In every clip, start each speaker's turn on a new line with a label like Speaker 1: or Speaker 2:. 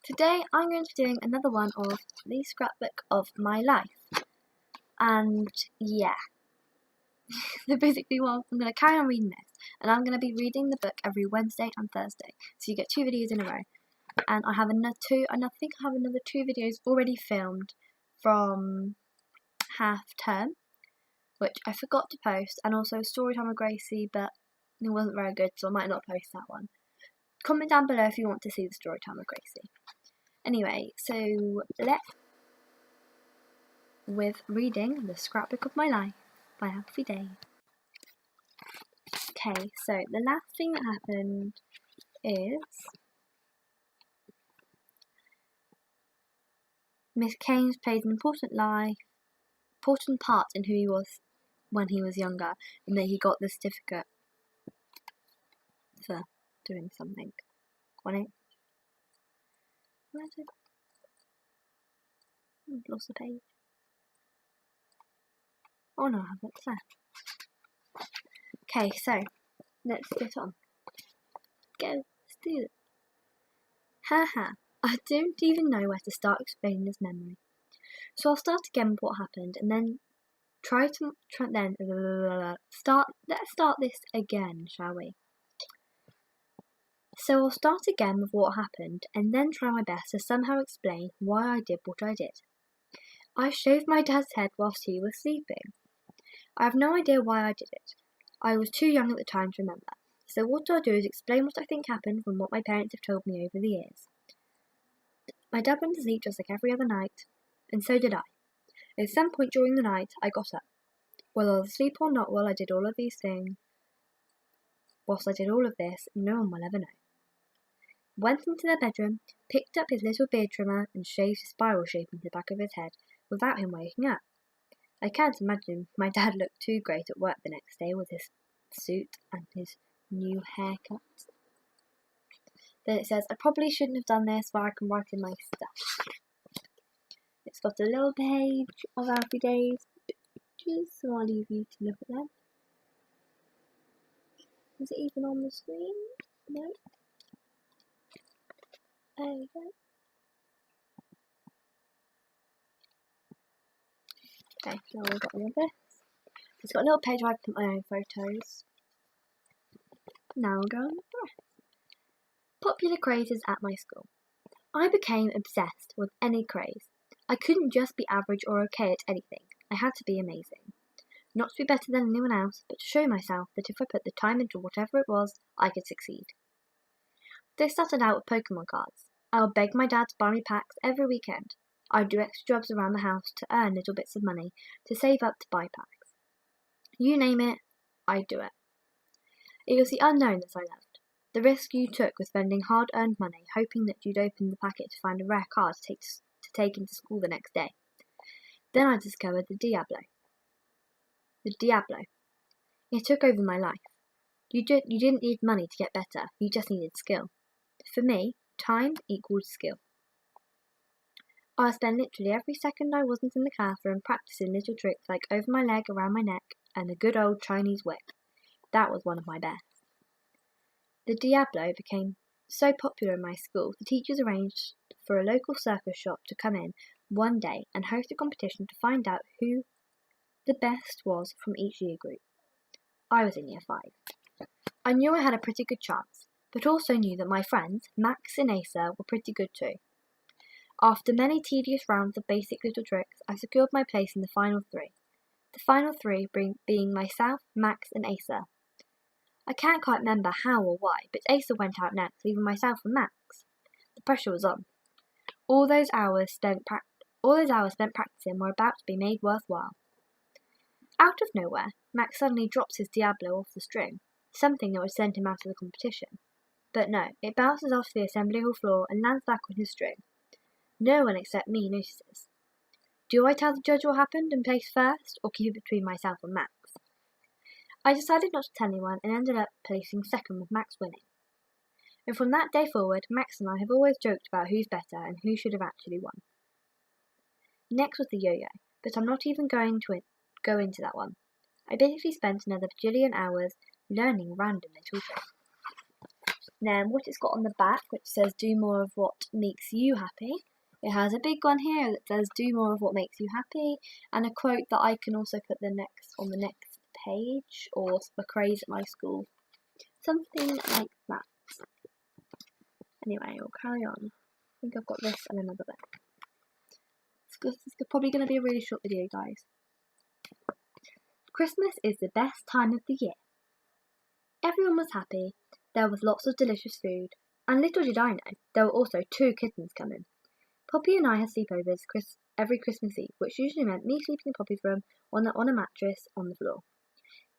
Speaker 1: Today I'm going to be doing another one of the scrapbook of my life. And yeah, so basically I'm going to carry on reading this. And I'm going to be reading the book every Wednesday and Thursday. So you get 2 videos in a row. And I have another two videos already filmed from half term, which I forgot to post, and also Storytime with Gracie, but it wasn't very good, so I might not post that one. Comment down below if you want to see the Storytime with Gracie. Anyway, so with reading The Scrapbook of My Life by Alfie Day. Okay, so the last thing that happened is Miss Keynes played an important part in who he was when he was younger, and that he got the certificate for doing something. Where's it? I've lost the page. Oh no, I haven't. There. Okay, so let's get on. Go, let's do it. Haha, I don't even know where to start explaining this memory. So I'll start again with what happened, and then let's start this again, shall we? So I'll start again with what happened, and then try my best to somehow explain why I did what I did. I shaved my dad's head whilst he was sleeping. I have no idea why I did it. I was too young at the time to remember. So what I'll do is explain what I think happened from what my parents have told me over the years. My dad went to sleep just like every other night, and so did I. At some point during the night, I got up. Whether I was asleep or not whilst I did all of this, no one will ever know. Went into their bedroom, picked up his little beard trimmer, and shaved a spiral shape into the back of his head without him waking up. I can't imagine my dad looked too great at work the next day with his suit and his new haircut. Then it says, I probably shouldn't have done this, but I can write in my stuff. It's got a little page of Alfie Day's pictures, so I'll leave you to look at them. Is it even on the screen? No. There we go. Okay, now we've got all of this. It's got a little page where I can put my own photos. Now we'll go on the rest. Popular crazes at my school. I became obsessed with any craze. I couldn't just be average or okay at anything. I had to be amazing. Not to be better than anyone else, but to show myself that if I put the time into whatever it was, I could succeed. This started out with Pokemon cards. I would beg my dad to buy me packs every weekend. I'd do extra jobs around the house to earn little bits of money to save up to buy packs. You name it, I'd do it. It was the unknown that I loved. The risk you took with spending hard-earned money, hoping that you'd open the packet to find a rare card to take into school the next day. Then I discovered the Diablo. It took over my life. You didn't need money to get better, you just needed skill. For me, time equaled skill. I spent literally every second I wasn't in the classroom practicing little tricks like over my leg, around my neck, and the good old Chinese whip. That was one of my best. The Diablo became so popular in my school, the teachers arranged for a local circus shop to come in one day and host a competition to find out who the best was from each year group. I was in year 5. I knew I had a pretty good chance, but also knew that my friends, Max and Asa, were pretty good too. After many tedious rounds of basic little tricks, I secured my place in the final 3. The final 3 being myself, Max and Asa. I can't quite remember how or why, but Asa went out next, leaving myself and Max. The pressure was on. All those hours spent practicing were about to be made worthwhile. Out of nowhere, Max suddenly drops his Diablo off the string, something that would send him out of the competition. But no, it bounces off the assembly hall floor and lands back on his string. No one except me notices. Do I tell the judge what happened and place first, or keep it between myself and Max? I decided not to tell anyone and ended up placing second with Max winning. And from that day forward, Max and I have always joked about who's better and who should have actually won. Next was the yo-yo, but I'm not even going to go into that one. I basically spent another bajillion hours learning random little tricks. then what it's got on the back, which says do more of what makes you happy. It has a big one here that says do more of what makes you happy, and a quote that I can also put on the next page, or a craze at my school. Something like that. Anyway, we'll carry on. I think I've got this and another bit. It's probably going to be a really short video, guys. Christmas is the best time of the year. Everyone was happy, there was lots of delicious food, and little did I know, there were also 2 kittens coming. Poppy and I had sleepovers every Christmas Eve, which usually meant me sleeping in Poppy's room on a mattress on the floor.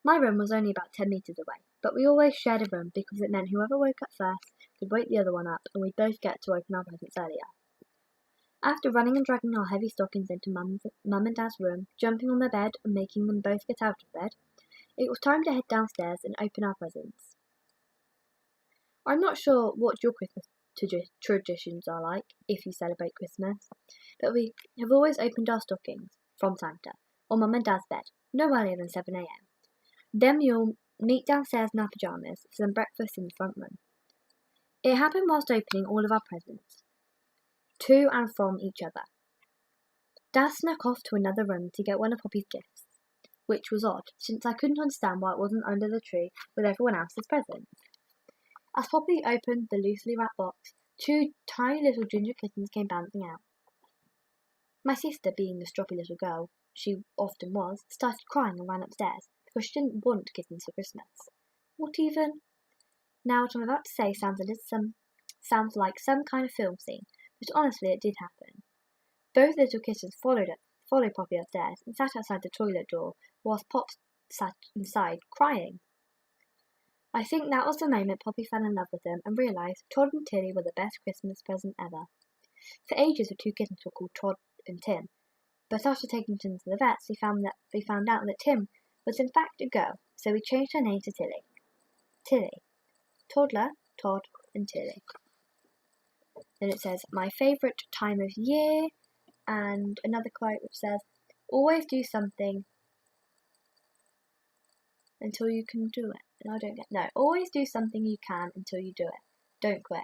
Speaker 1: My room was only about 10 metres away, but we always shared a room because it meant whoever woke up first could wake the other one up, and we'd both get to open our presents earlier. After running and dragging our heavy stockings into Mum and Dad's room, jumping on their bed and making them both get out of bed, it was time to head downstairs and open our presents. I'm not sure what your Christmas traditions are like, if you celebrate Christmas, but we have always opened our stockings from Santa on Mum and Dad's bed, no earlier than 7 a.m. Then we all meet downstairs in our pyjamas for some breakfast in the front room. It happened whilst opening all of our presents, to and from each other. Dad snuck off to another room to get one of Poppy's gifts, which was odd, since I couldn't understand why it wasn't under the tree with everyone else's presents. As Poppy opened the loosely wrapped box, 2 tiny little ginger kittens came bouncing out. My sister, being the stroppy little girl she often was, started crying and ran upstairs, because she didn't want kittens for Christmas. What even? Now what I'm about to say sounds like some kind of film scene, but honestly it did happen. Both little kittens followed Poppy upstairs and sat outside the toilet door, whilst Pop sat inside, crying. I think that was the moment Poppy fell in love with them and realised Todd and Tilly were the best Christmas present ever. For ages the 2 kittens were called Todd and Tim, but after taking Tim to the vets, we found out that Tim was in fact a girl, so we changed her name to Tilly. Tilly. Toddler, Todd, and Tilly. Then it says, my favourite time of year, and another quote which says, always do something until you can do it. And always do something you can until you do it. Don't quit.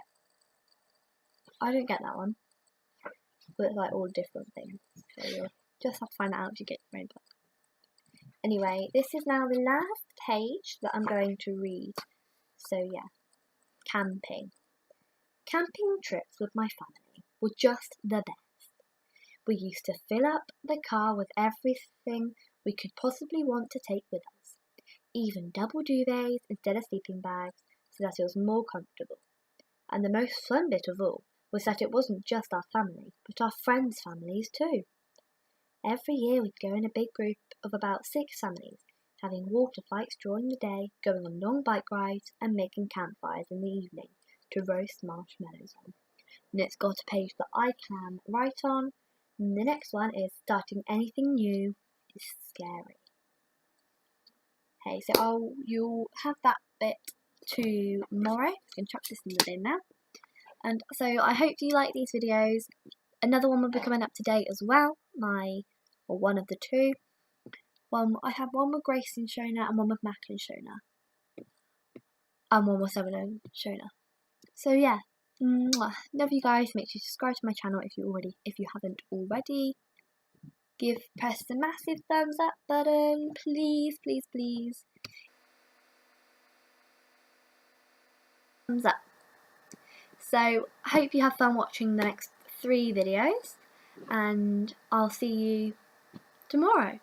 Speaker 1: I don't get that one. But it's like all different things. So you'll just have to find that out if you get your own book. Anyway, this is now the last page that I'm going to read. So yeah. Camping. Camping trips with my family were just the best. We used to fill up the car with everything we could possibly want to take with us, even double duvets instead of sleeping bags, so that it was more comfortable. And the most fun bit of all was that it wasn't just our family, but our friends' families too. Every year we'd go in a big group of about 6 families, having water fights during the day, going on long bike rides, and making campfires in the evening to roast marshmallows on. And it's got a page that I can write on. And the next one is starting anything new is scary. Okay, so you'll have that bit tomorrow. I can chuck this in the bin now. And so I hope you like these videos. Another one will be coming up today as well. One of the 2. I have one with Grace and Shona and one with Mac and Shona. And one with Seven and Shona. So yeah, love you guys. Make sure you subscribe to my channel if you haven't already. Press the massive thumbs up button, please, please, please. Thumbs up. So I hope you have fun watching the next 3 videos, and I'll see you tomorrow.